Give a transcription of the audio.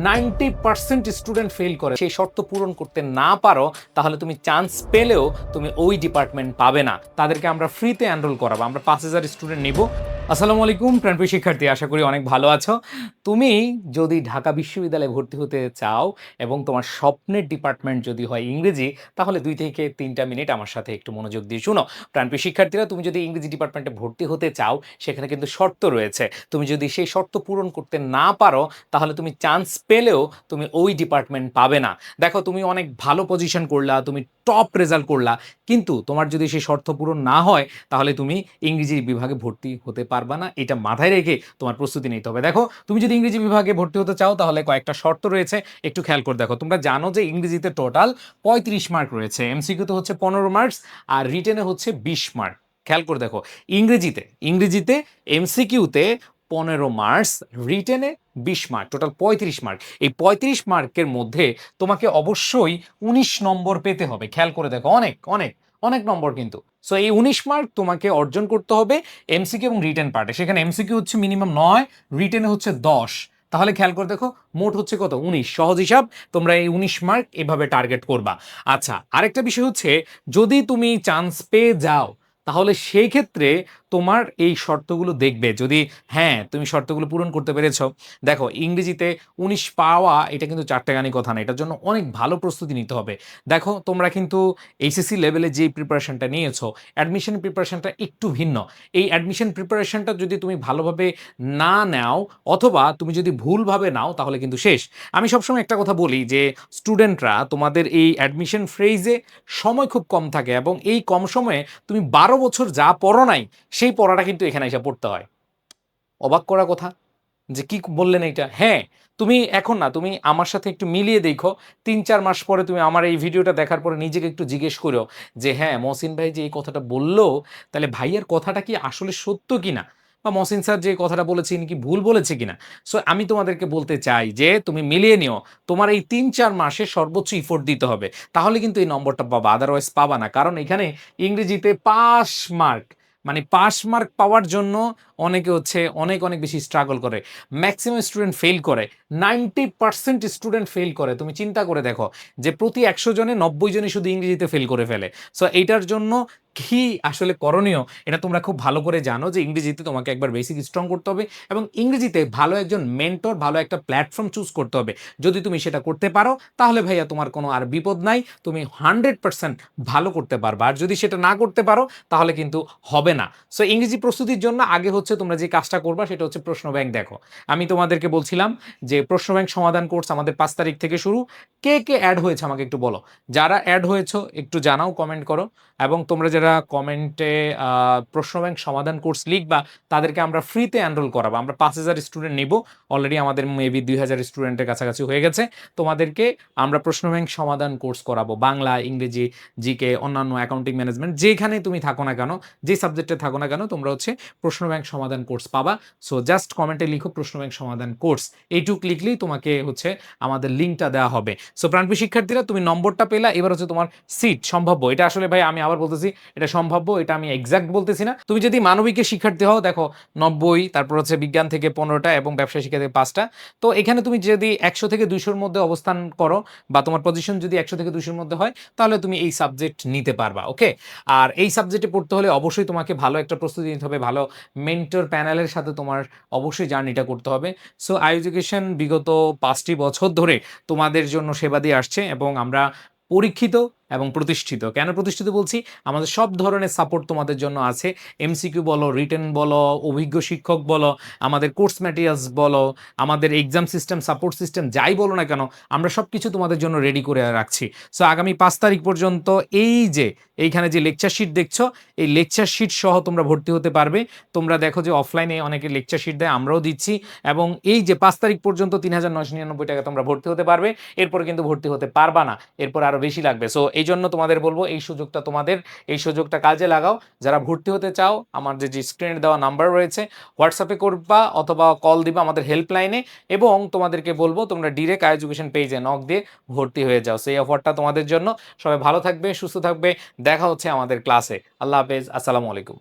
90% student fail করে। সেই শর্ত পূরণ করতে না পারো তাহলে তুমি চান্স পেলেও তুমি ওই ডিপার্টমেন্ট পাবে না। তাদেরকে আমরা ফ্রিতে এনরোল করাবো। আমরা 5000 স্টুডেন্ট নিব। আসসালামু আলাইকুম প্রাণপ্রিয় শিক্ষার্থী, আশা করি অনেক ভালো আছো। তুমি যদি ঢাকা বিশ্ববিদ্যালয়ে ভর্তি হতে চাও এবং তোমার স্বপ্নের ডিপার্টমেন্ট যদি হয় ইংরেজি, তাহলে 2 থেকে 3টা মিনিট আমার সাথে একটু মনোযোগ দিয়ে শুনো। প্রাণপ্রিয় শিক্ষার্থীরা, তুমি যদি ইংরেজি ডিপার্টমেন্টে ভর্তি হতে চাও, সেখানে কিন্তু শর্ত রয়েছে। তুমি যদি সেই শর্ত পূরণ করতে না পারো তাহলে তুমি চান্স পেলেও তুমি ওই ডিপার্টমেন্ট পাবে না। দেখো, তুমি অনেক ভালো পজিশন করলা, তুমি টপ রেজাল্ট করলা, কিন্তু তোমার যদি সেই শর্ত পূরণ না হয় তাহলে তুমি ইংরেজি বিভাগে ভর্তি হতে পারবা না। এটা মাথায় রেখে তোমার প্রস্তুতি নিতে হবে। দেখো, তুমি যদি ইংরেজি বিভাগে ভর্তি হতে চাও তাহলে কয়েকটা শর্ত রয়েছে, একটু খেয়াল করে দেখো। তোমরা জানো যে ইংরেজিতে টোটাল 35 মার্ক রয়েছে, এমসিকিউতে হচ্ছে 15 মার্কস, আর রিটেনে হচ্ছে 20 মার্ক। খেয়াল করে দেখো, ইংরেজিতে এমসিকিউতে 15 মার্কস, রিটেনে 20 মার্ক, টোটাল 35 মার্ক। এই 35 মার্কের মধ্যে তোমাকে অবশ্যই 19 নম্বর পেতে হবে। খেয়াল করে দেখো, অনেক অনেক অনেক নম্বর কিন্তু। সো এই 19 মার্ক তোমাকে অর্জন করতে হবে এমসিকিউ এবং রিটেন পার্টে। সেখানে এমসিকিউ হচ্ছে মিনিমাম 9, রিটেনে হচ্ছে 10। তাহলে খেয়াল করে দেখো, মোট হচ্ছে কত? 19। সহজ হিসাব, তোমরা এই 19 মার্ক এভাবে টার্গেট করবা। আচ্ছা, আরেকটা বিষয় হচ্ছে, যদি তুমি চান্স পেয়ে যাও তাহলে সেই ক্ষেত্রে তোমার এই শর্তগুলো দেখবে, যদি হ্যাঁ তুমি শর্তগুলো পূরণ করতে পেরেছ। দেখো, ইংরেজিতে 19 পাওয়া এটা কিন্তু চারটেখানি কথা না, এটার জন্য অনেক ভালো প্রস্তুতি নিতে হবে। দেখো, তোমরা কিন্তু এইচএসসি লেভেলে যে প্রিপারেশনটা নিয়েছো, অ্যাডমিশন প্রিপারেশনটা একটু ভিন্ন। এই অ্যাডমিশন প্রিপারেশনটা যদি তুমি ভালোভাবে না নাও, অথবা তুমি যদি ভুলভাবে নাও, তাহলে কিন্তু শেষ। আমি সবসময় একটা কথা বলি যে স্টুডেন্টরা, তোমাদের এই অ্যাডমিশন ফ্রেজে সময় খুব কম থাকে, এবং এই কম সময়ে তুমি 12 বছর যা পড়ো নাই সেই পড়াটা কিন্তু এখানে এসে পড়তে হয়। অবাক করা কথা যে কি বললেন এইটা। হ্যাঁ, তুমি এখন না, তুমি আমার সাথে একটু মিলিয়ে দেখো, 3-4 মাস পরে তুমি আমার এই ভিডিওটা দেখার পরে নিজেকে একটু জিজ্ঞেস করো যে হ্যাঁ, মহসিন ভাই যে এই কথাটা বললো, তাহলে ভাইয়ের কথাটা কি আসলে সত্য কিনা, বা মহসিন স্যার যে কথাটা বলেছে ইনি কি ভুল বলেছে কিনা। সো আমি তোমাদেরকে বলতে চাই যে তুমি মিলিয়ে নিও, তোমার এই 3-4 মাসে সর্বোচ্চ ইফোর্ট দিতে হবে, তাহলে কিন্তু এই নম্বরটা পাবা, আদারওয়াইজ পাবা না। কারণ এখানে ইংরেজিতে পাস মার্ক, মানে পাস মার্ক পাওয়ার জন্য অনেকে হচ্ছে অনেক অনেক বেশি স্ট্রাগল করে। ম্যাক্সিমাম স্টুডেন্ট ফেল করে, 90% স্টুডেন্ট ফেল করে। তুমি চিন্তা করে দেখো যে প্রতি 100 জনে 90 জনই শুধু ইংরেজিতে ফেল করে ফেলে। সো এইটার জন্য কি আসলে করণীয়, এটা তোমরা খুব ভালো করে জানো যে ইংরেজিতে তোমাকে একবার বেসিক স্ট্রং করতে হবে, এবং ইংরেজিতে ভালো একজন মেন্টর, ভালো একটা প্ল্যাটফর্ম চুজ করতে হবে। যদি তুমি সেটা করতে পারো তাহলে ভাইয়া তোমার কোনো আর বিপদ নাই, তুমি 100% ভালো করতে পারবা। আর যদি সেটা না করতে পারো তাহলে কিন্তু হবে না। সো ইংরেজি প্রস্তুতির জন্য আগে হচ্ছে তোমরা যে কাজটা করবা সেটা হচ্ছে প্রশ্ন ব্যাংক দেখো। আমি তোমাদেরকে বলছিলাম যে প্রশ্ন ব্যাংক সমাধান কোর্স আমাদের 5 তারিখ থেকে শুরু। কে কে অ্যাড হয়েছে আমাকে একটু বলো। যারা অ্যাড হয়েছো একটু জানাও, কমেন্ট করো। এবং তোমরা যারা কমেন্টে প্রশ্ন ব্যাংক সমাধান কোর্স লিখবা, তাদেরকে আমরা ফ্রিতে এনরোল করাবো। আমরা 5000 স্টুডেন্ট নিব, অলরেডি আমাদের মেবি 2000 স্টুডেন্টের কাছাকাছি হয়ে গেছে। তোমাদেরকে আমরা প্রশ্ন ব্যাংক সমাধান কোর্স করাবো, বাংলা, ইংরেজি, জিকে, অন্যান্য অ্যাকাউন্টিং ম্যানেজমেন্ট, যেখানে তুমি থাকো না কেন, যে সাবজেক্টে থাকো না কেন, তোমরা হচ্ছে প্রশ্ন ব্যাংক সমাধান কোর্স পাবা। সো জাস্ট কমেন্টে লিখো প্রশ্ন ব্যাংক সমাধান কোর্স, এইটুক লিখলেই তোমাকে হচ্ছে আমাদের লিঙ্কটা দেওয়া হবে। সো প্রাণপ্রিয় শিক্ষার্থীরা, তুমি নম্বরটা পেলা, এবার হচ্ছে তোমার সিট সম্ভাব্য। এটা আসলে ভাই আমি আবার বলতেছি, এটা সম্ভাব্য, এটা আমি এক্সাক্ট বলতেছি না। তুমি যদি মানবিকের শিক্ষার্থী হও, দেখো 90, তারপর হচ্ছে বিজ্ঞান থেকে 15টা এবং ব্যবসায় শিক্ষা থেকে 5টা। তো এখানে তুমি যদি 100 থেকে 200-র মধ্যে অবস্থান করো, বা তোমার পজিশন যদি 100 থেকে 200-র মধ্যে হয়, তাহলে তুমি এই সাবজেক্ট নিতে পারবা। ওকে। আর এই সাবজেক্টে পড়তে হলে অবশ্যই তোমাকে ভালো একটা প্রস্তুতি নিতে হবে, ভালো মেন্টর প্যানেলের সাথে তোমার অবশ্যই জার্নিটা করতে হবে। সো আই এডুকেশন বিগত 5টি বছর ধরে তোমাদের জন্য সেবা দিয়ে আসছে, এবং আমরা পরীক্ষিত এবং প্রতিষ্ঠিত। কেন প্রতিষ্ঠিত বলছি? আমাদের সব ধরনের সাপোর্ট তোমাদের জন্য আছে। এমসিকিউ বলো, রিটেন বলো, অভিজ্ঞ শিক্ষক বলো, আমাদের কোর্স ম্যাটেরিয়ালস বলো, আমাদের এক্সাম সিস্টেম, সাপোর্ট সিস্টেম, যাই বলো না কেন, আমরা সব কিছু তোমাদের জন্য রেডি করে রাখছি। সো আগামী 5 তারিখ পর্যন্ত এই যে এইখানে যে লেকচার শিট দেখছো, এই লেকচার শিট সহ তোমরা ভর্তি হতে পারবে। তোমরা দেখো যে অফলাইনে অনেকে লেকচার শিট দেয়, আমরাও দিচ্ছি। এবং এই যে 5 তারিখ পর্যন্ত 3999 টাকা তোমরা ভর্তি হতে পারবে। এরপরে কিন্তু ভর্তি হতে পারবা না, এরপর আরো বেশি লাগবে। সো এই জন্য তোমাদের বলবো, এই সুযোগটা তোমাদের, এই সুযোগটা কাজে লাগাও। যারা ভর্তি হতে চাও, আমার যে স্ক্রিনে দেওয়া নাম্বার রয়েছে, হোয়াটসঅ্যাপে করবা অথবা কল দিবা আমাদের হেল্পলাইনে, এবং তোমাদেরকে বলবো তোমরা ডিরেক্ট আই এডুকেশন পেজে নক দিয়ে ভর্তি হয়ে যাও। সেই অফারটা তোমাদের জন্য। সবাই ভালো থাকবে, সুস্থ থাকবে, দেখা হচ্ছে আমাদের ক্লাসে। আল্লাহ হাফেজ, আসসালামু আলাইকুম।